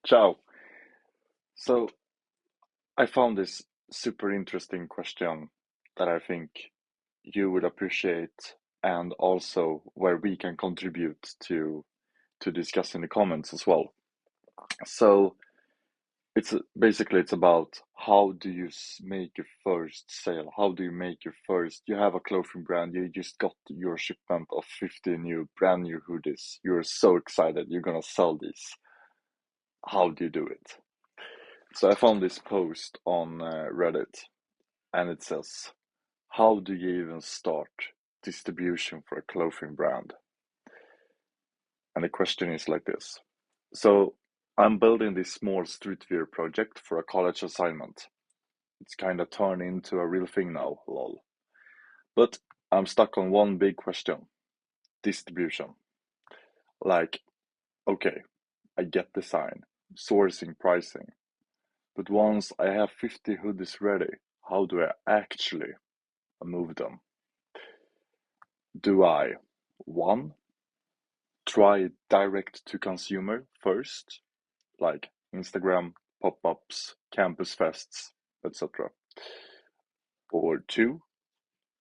Ciao. So I found this super interesting question that I think you would appreciate, and also where we can contribute to discuss in the comments as well. So it's about how do you make your first sale? How do you make your first? You have a clothing brand, you just got your shipment of 50 new brand new hoodies. You're so excited, you're gonna sell these. How do you do it? So I found this post on Reddit, and it says, how do you even start distribution for a clothing brand? And the question is like this. So I'm building this small streetwear project for a college assignment. It's kind of turned into a real thing now, lol. But I'm stuck on one big question: distribution. Like, okay, I get design, sourcing, pricing. But once I have 50 hoodies ready, how do I actually move them? Do I, one, try direct to consumer first, like Instagram, pop-ups, campus fests, etc. Or two,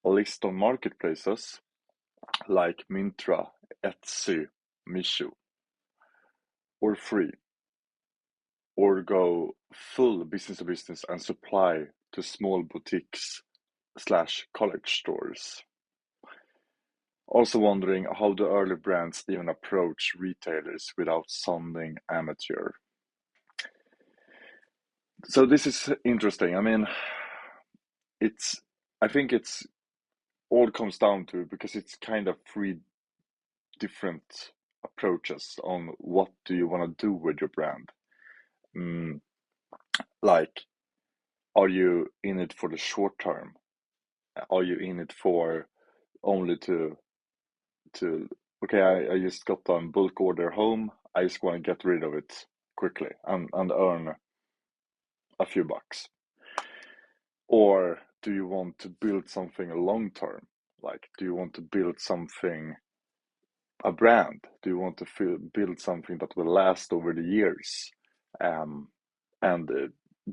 list on marketplaces like Myntra, Etsy, Mishu. Or three, or go full business to business and supply to small boutiques slash college stores. Also wondering how the early brands even approach retailers without sounding amateur. So this is interesting. I mean, it's I think it's all comes down to, because it's kind of three different approaches on what do you want to do with your brand. Mm, like, are you in it for the short term? Are you in it for only to okay, I just got a bulk order home. I just want to get rid of it quickly and earn a few bucks. Or do you want to build something long term? Like, do you want to build something, a brand? Do you want to build something that will last over the years, um, and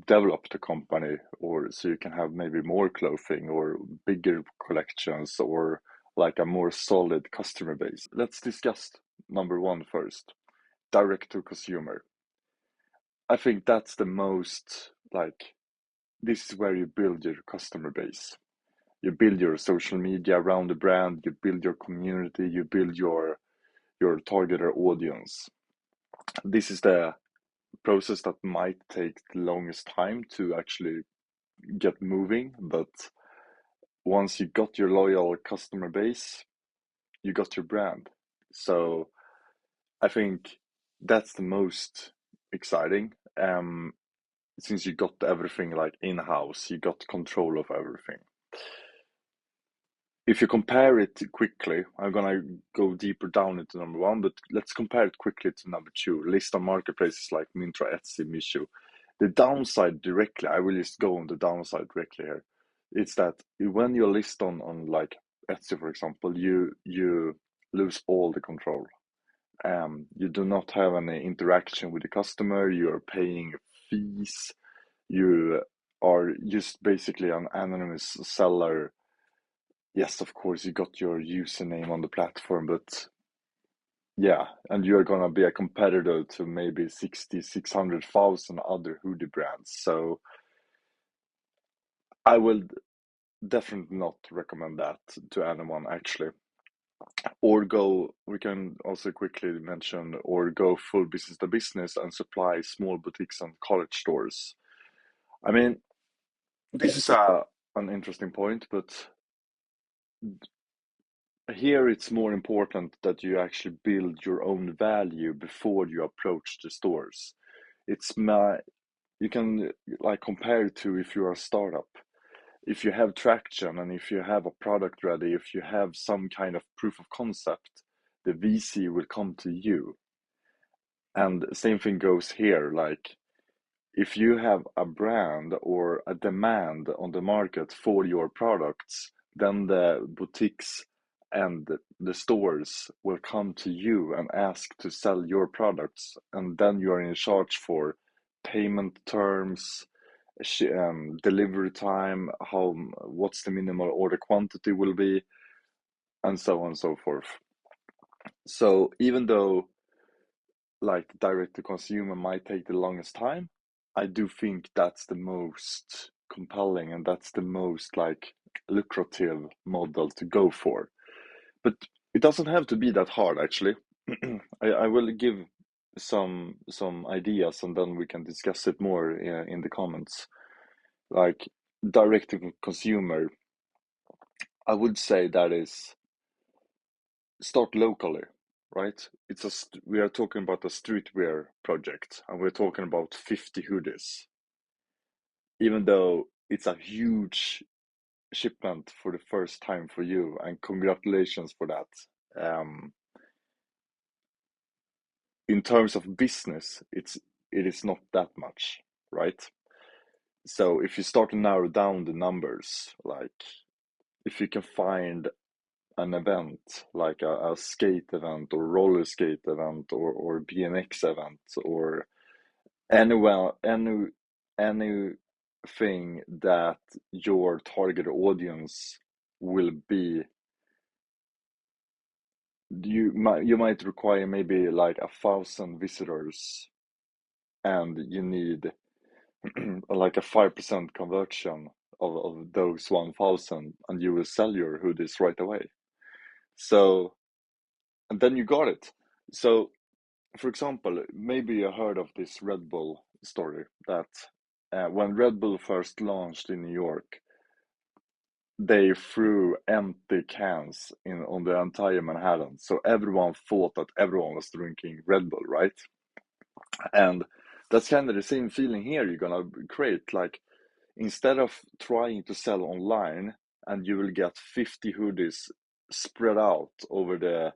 develop the company, or so you can have maybe more clothing or bigger collections or like a more solid customer base? Let's discuss number one first, direct to consumer. I think that's the most like, this is where you build your customer base. You build your social media around the brand, you build your community, you build your targeted audience. This is the process that might take the longest time to actually get moving, but once you got your loyal customer base, you got your brand. So I think that's the most exciting. Since you got everything like in-house, you got control of everything. If you compare it quickly, I'm gonna go deeper down into number one, but let's compare it quickly to number two. List on marketplaces like Myntra, Etsy, Mishu. The downside directly, I will just go on the downside directly here. It's that when you list on like Etsy, for example, you lose all the control. You do not have any interaction with the customer. You are paying fees. You are just basically an anonymous seller. Yes, of course, you got your username on the platform, but yeah, and you're gonna be a competitor to maybe 60, 600,000 other hoodie brands. So I will definitely not recommend that to anyone, actually. Or go, we can also quickly mention, or go full business to business and supply small boutiques and college stores. I mean, this is an interesting point, but here it's more important that you actually build your own value before you approach the stores. It's my, you can like compare it to if you're a startup. If you have traction and if you have a product ready, if you have some kind of proof of concept, the VC will come to you. And same thing goes here. Like, if you have a brand or a demand on the market for your products, then the boutiques and the stores will come to you and ask to sell your products, and then you are in charge for payment terms, delivery time, how what's the minimal order quantity will be, and so on and so forth. So even though like direct to consumer might take the longest time, I do think that's the most compelling and that's the most like lucrative model to go for. But it doesn't have to be that hard actually. I will give some ideas and then we can discuss it more in the comments. Like direct to consumer, I would say that is start locally, right? We are talking about a streetwear project, and we're talking about 50 hoodies. Even though it's a huge shipment for the first time for you, and congratulations for that. In terms of business, it is not that much, right? So if you start to narrow down the numbers, like if you can find an event like a skate event or roller skate event or BMX event or anywhere anything that your target audience will be, you might require maybe like 1,000 visitors and you need like a 5% conversion of those 1,000 and you will sell your hoodies right away. So and then you got it. So for example, maybe you heard of this Red Bull story that when Red Bull first launched in New York, they threw empty cans in on the entire Manhattan. So everyone thought that everyone was drinking Red Bull, right? And that's kind of the same feeling here you're gonna create. Like instead of trying to sell online and you will get 50 hoodies spread out over the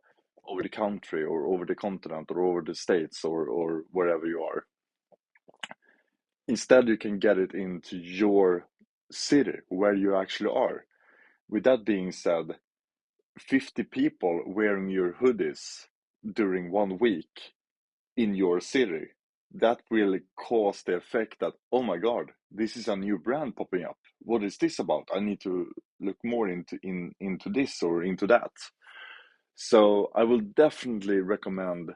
country or over the continent or over the states or wherever you are. Instead, you can get it into your city where you actually are. With that being said, 50 people wearing your hoodies during 1 week in your city, that will cause the effect that, oh my God, this is a new brand popping up. What is this about? I need to look more into this or into that. So I will definitely recommend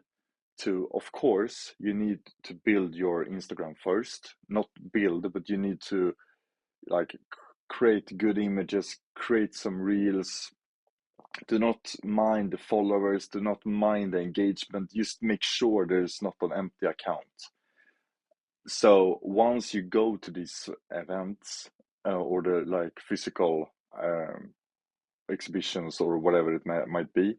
to, of course, you need to build your Instagram first. Not build, but you need to like create good images, create some reels. Do not mind the followers, do not mind the engagement. Just make sure there's not an empty account. So once you go to these events or the like physical exhibitions or whatever it might be,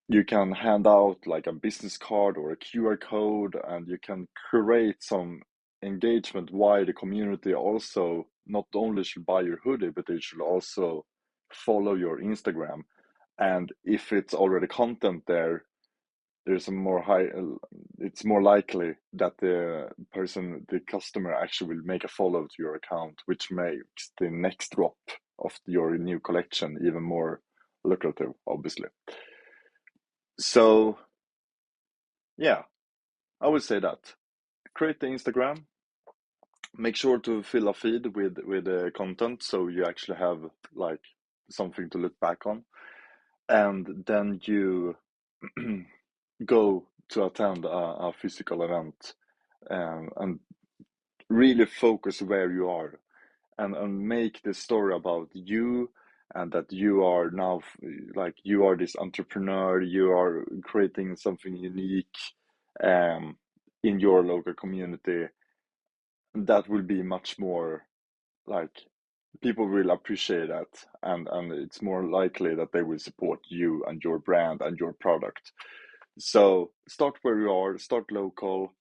you can hand out like a business card or a QR code and you can create some engagement why the community also not only should buy your hoodie, but they should also follow your Instagram. And if it's already content there, there's a more high, it's more likely that the customer actually will make a follow to your account, which makes the next drop of your new collection even more lucrative, obviously. So yeah, I would say that. Create the Instagram. Make sure to fill a feed with content so you actually have like something to look back on, and then you go to attend a physical event and really focus where you are and make the story about you and that you are now like you are this entrepreneur, you are creating something unique um, in your local community. That will be much more like people will appreciate that, and it's more likely that they will support you and your brand and your product. So start where you are, start local,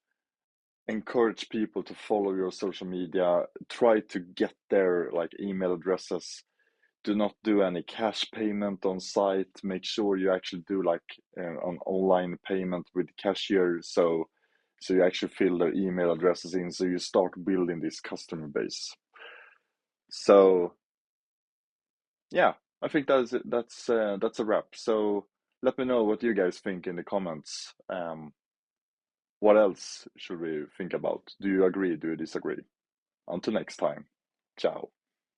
encourage people to follow your social media, try to get their like email addresses. Do not do any cash payment on site. Make sure you actually do like an online payment with cashier, so you actually fill their email addresses in, so you start building this customer base. So yeah, I think that's a wrap. So let me know what you guys think in the comments. What else should we think about? Do you agree? Do you disagree? Until next time, ciao.